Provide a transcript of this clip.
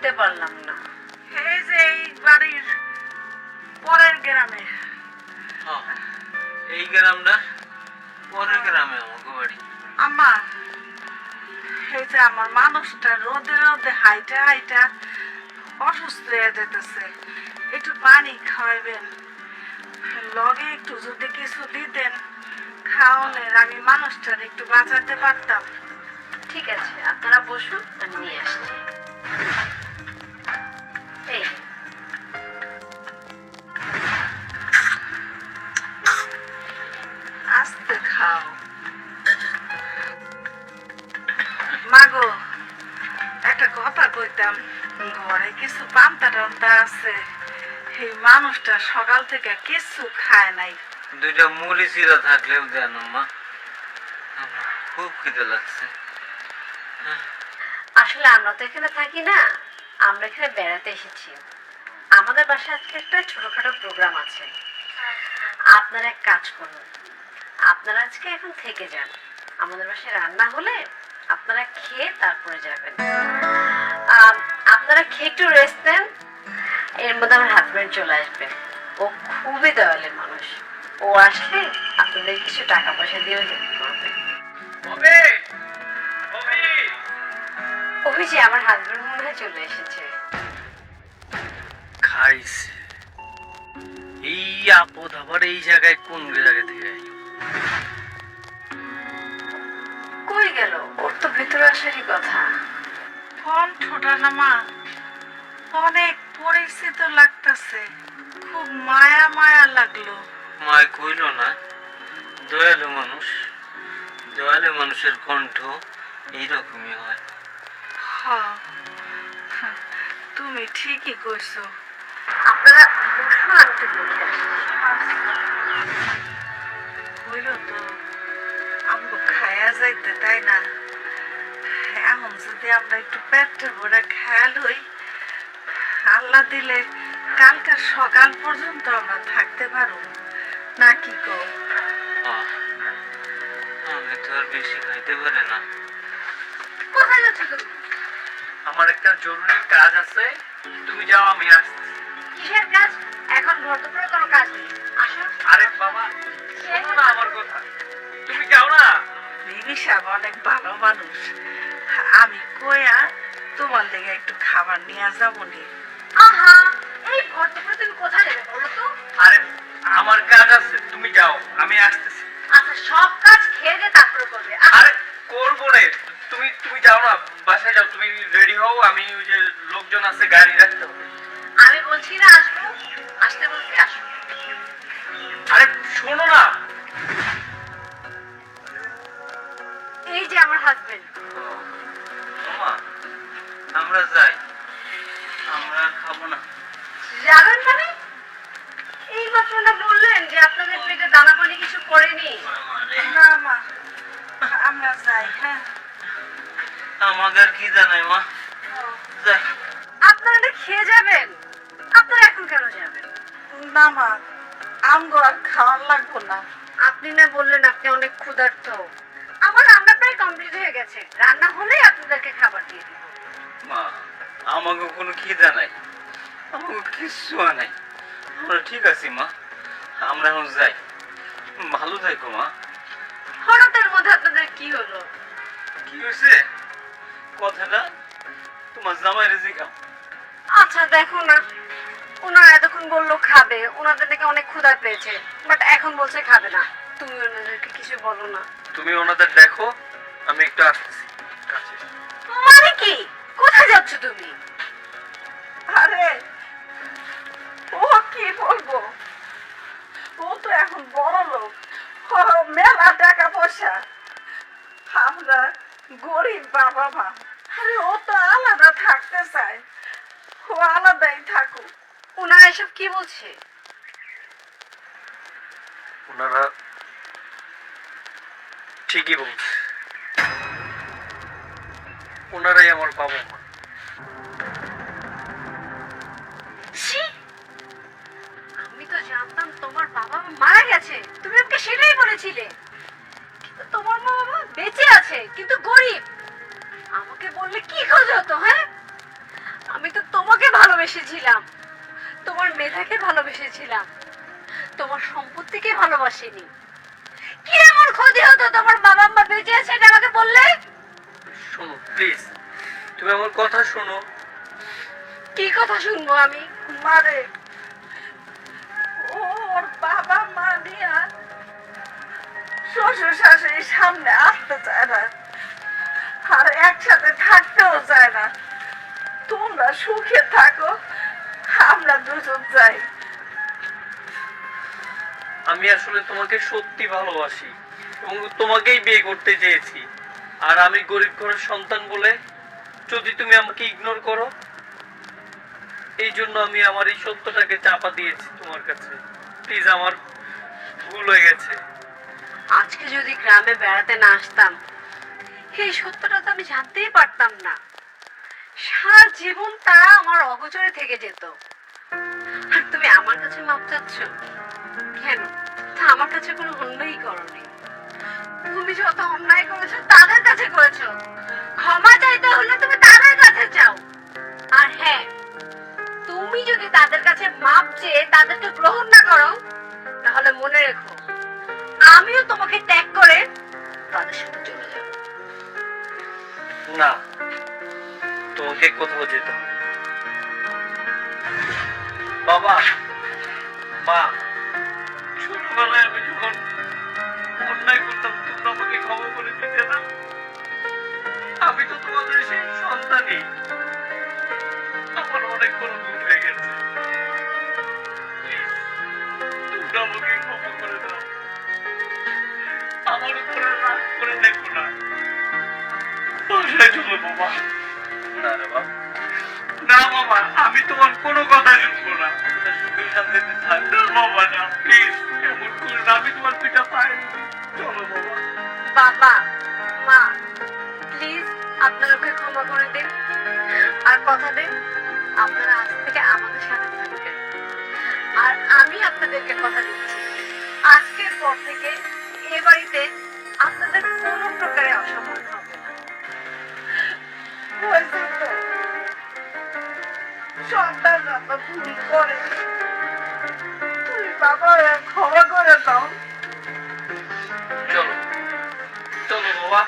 চিনতে পারলাম না। এই যে এই বাড়ির পরের গ্রামে। এই গ্রামটা পরের গ্রামে আমাকে বাড়ি। আম্মা, এই যে আমার মানুষটা রোদে রোদে হাইটা হাইটা অসুস্থ হয়ে যেতেছে, একটু পানি খাওয়াবেন, লগে একটু যদি কিছু দিতেন খাওয়ালেন আমি মানুষটার একটু বাঁচাতে পারতাম। ঠিক আছে, আপনারা বসুন, আমি নিয়ে আসছি। এই আস্তে খাও। মাগো, একটা কথা কইতাম, ঘরে কিছু পান্তা টান্তা আছে, এই মানুষটা সকাল থেকে কিছু খায় নাই। দুইটা মুড়ি চিরা থাকলেও দেন মা, খুব খিদে লাগছে। আসলে আমরা তো এখানে থাকি না, আমরা এখানে বেড়াতে এসেছি। আমাদের বাসায় আজকে একটা ছোটখাটো প্রোগ্রাম আছে। আপনারা এক কাজ করুন, আপনারা আজকে এখন থেকে যান। আমাদের বাসায় রান্না হলে আপনারা খেয়ে তারপরে যাবেন। আপনারা খেয়ে একটু রেস্ট নেন। এর মধ্যে আমার হাজবেন্ড চলে আসবে। ও খুবই দয়ালু মানুষ। ও আসলে আপনাদের কিছু টাকা পয়সা দিয়েও হেল্প করবে। ওই যে আমার হাজবেন্ড মনে হয় চলে এসেছে। খাইছে এই আপদ আবার এই জায়গায় কোন জায়গা থেকে আইলো? কই গেল? ওর তো ভেতরে আসারই কথা। কণ্ঠটা না মা অনেক পরিচিত লাগতেছে, খুব মায়া মায়া লাগলো। মায় কইল না, দয়ালু মানুষ, দয়ালু মানুষের কণ্ঠ এইরকমই হয়। হ্যাঁ, তুমি ঠিকই কইছো। আপনারা বসুন, আমি তো দেখে আসছি। হইল তো আমগো খায়া যাইতে, তাই না? এখন যদি আমরা একটু পেটে ভরে খেয়াল হই, আল্লাহ দিলে কালকে সকাল পর্যন্ত আমরা থাকতে পারবো নাকি গো? আমি তো আর বেশি খাইতে পারি না। কোথায় যাচ্ছ তুমি? আমার একটা জরুরি কাজ আছে, তুমি যাও, আমি আসছি। কিসের কাজ? এখন ঘর দুপুরে কোনো কাজ নেই। আসো। আরে বাবা, শোনো না আমার কথা, তুমি যাও না। বিবি সাহেব অনেক ভালো মানুষ, আমি কইয়া তোমার লেগে একটু খাবার নিয়ে যাবো নি। আহা, এই ঘর দুপুরে তুমি কোথায় যাবে বলো তো? আরে আমার কাজ আছে, তুমি যাও, আমি আসতেছি। আচ্ছা, সব কাজ খেয়ে দিয়ে তারপরে করবে। আরে করবো রে, তুমি তুমি যাও না, বাসায় যাও, তুমি রেডি হও, আমি ওই যে লোকজন আছে গাড়ি রাখতে হবে। আমি বলছি না আসবো, আসতে বলছি আসো। আরে শোনো না। এই যে আমার হাজবেন্ড। মামা, আমরা যাই, আমরা খাবো না। যাবেন মানে? এই মাত্র না বললেন যে আপনাদের পেটে দানা পানি কিছু পড়েনি। না মা, আমরা যাই। হ্যাঁ, আমাদের কি জানাই মা, যাই। আপনারা না খেয়ে যাবেন, আপনারা এখন কেন যাবেন? না মা, আমগো আর খাওয়ার লাগবো না। আপনি না বললেন আপনি অনেক ক্ষুধার্ত। আমার রান্না প্রায় কমপ্লিট হয়ে গেছে, রান্না হলেই আপনাদেরকে খাবার দিয়ে দিব। মা, আমাকে কোনো খিদা নাই, আমাকে কিচ্ছু নাই, আমরা ঠিক আছি মা, আমরা এখন যাই। ভালো থাকো মা। হঠাৎের মধ্যে আপনাদের কি হলো? কি হয়েছে কথাটা তোমার জামাইরে জিগাও। আচ্ছা দেখো না, ওনারা এতক্ষণ বললো খাবে, ওনাদের নাকি অনেক ক্ষুধা পেয়েছে, বাট এখন বলছে খাবে না। তুমি ওনাদেরকে কিছু বলো না। তুমি ওনাদের দেখো, আমি একটু আসতেছি কাছে। মানে কি? কোথায় যাচ্ছ তুমি? আরে ও কি বলবো, ও তো এখন বড় লোক, ওর মেলা টাকা পয়সা, আমরা গরিব বাবা মা। আরে ও তো আলাদা থাকতে চায়, ও আলাদাই থাকুক। ওনারা এসব কি বলছে? ওনারা ঠিকই বলছে, ওনারাই আমার বাবা মা। আমি তো জানতাম তোমার বাবা মা মারা গেছে, তুমি আমাকে সেটাই বলেছিলে। কিন্তু তোমার মা বাবা বেঁচে আছে কিন্তু গরিব। আমাকে বললে কি খোঁজ হতো? হ্যাঁ, আমি তো ভালোবেসেছিলাম, তোমার মেধাকে ভালোবেসেছিলাম, তোমার সম্পত্তিকে ভালোবাসিনি। কি এমন ক্ষতি হতো তোমার বাবা মা বেঁচে আছে এটা আমাকে বললে? শোনো প্লিজ, তুমি আমার কথা শোনো। কি কথা শুনবো আমি? মারে ওর বাবা মা নিয়ে শ্বশুর শাশুড়ির সামনে আসতে চায় না, আর একসাথে থাকতেও চায় না। তোমরা সুখে থাকো, আমরা দুজন যাই। আমি আসলে তোমাকে সত্যি ভালোবাসি এবং তোমাকেই বিয়ে করতে চেয়েছি। আর আমি গরিব ঘরের সন্তান বলে যদি তুমি আমাকে ইগনোর করো, এই জন্য আমি আমার এই সত্যটাকে চাপা দিয়েছি তোমার কাছে। প্লিজ, আমার ভুল হয়ে গেছে। আজকে যদি গ্রামে বেড়াতে না আসতাম, এই সত্যটা তো আমি জানতেই পারতাম না। সারা জীবন তা আমার অগোচরে থেকে যেত। আর তুমি আমার কাছে মাপ চাচ্ছ কেন? তা আমার কাছে কোনো অন্যায় করনি। তুমি যত অন্যায় করেছো তাদের কাছে করেছো, ক্ষমা চাইতে হলে তুমি তাদের কাছে চাও। আর হ্যাঁ, তুমি যদি তাদের কাছে মাপ চেয়ে তাদেরকে গ্রহণ না করো, তাহলে মনে রেখো আমিও তোমাকে ত্যাগ করে তাদের সাথে চলে যাব। না, তোমাকে কোথাও যেতে হবে। বাবা মা, ছোটবেলায় আমি যখন অন্যায় করতাম তোমরা আমাকে ক্ষমা করে দিতে না। আমি তো তোমাদের সেই সন্তানই। আমার অনেক বড় ভুল হয়ে গেছে। Please, তোমরা আমাকে ক্ষমা করে দাও। আমার উপরে রাগ করে দেখো না। বাসায় চলো বাবা। না রে বাপ, না বাবা, আমি তোমার কোনো কথা শুনবো না। সুখে শান্তিতে থাক। না বাবা, না প্লিজ, এমন করো না। আমি তোমার পিঠা পাই। চলো বাবা। বাবা মা, প্লিজ আপনারা ওকে ক্ষমা করে দিন। আর কথা দিন আপনারা আজ থেকে আমাদের সাথে থাকবেন। আর আমি আপনাদেরকে কথা দিচ্ছি, আজকের পর থেকে এ বাড়িতে আপনাদের কোনো প্রকারে অসম্মান হবে না। হয়েছে তো, সন্তানরা তো ভুল করে, তুমি বাবা ক্ষমা করে দাও। চলো চলো বাবা।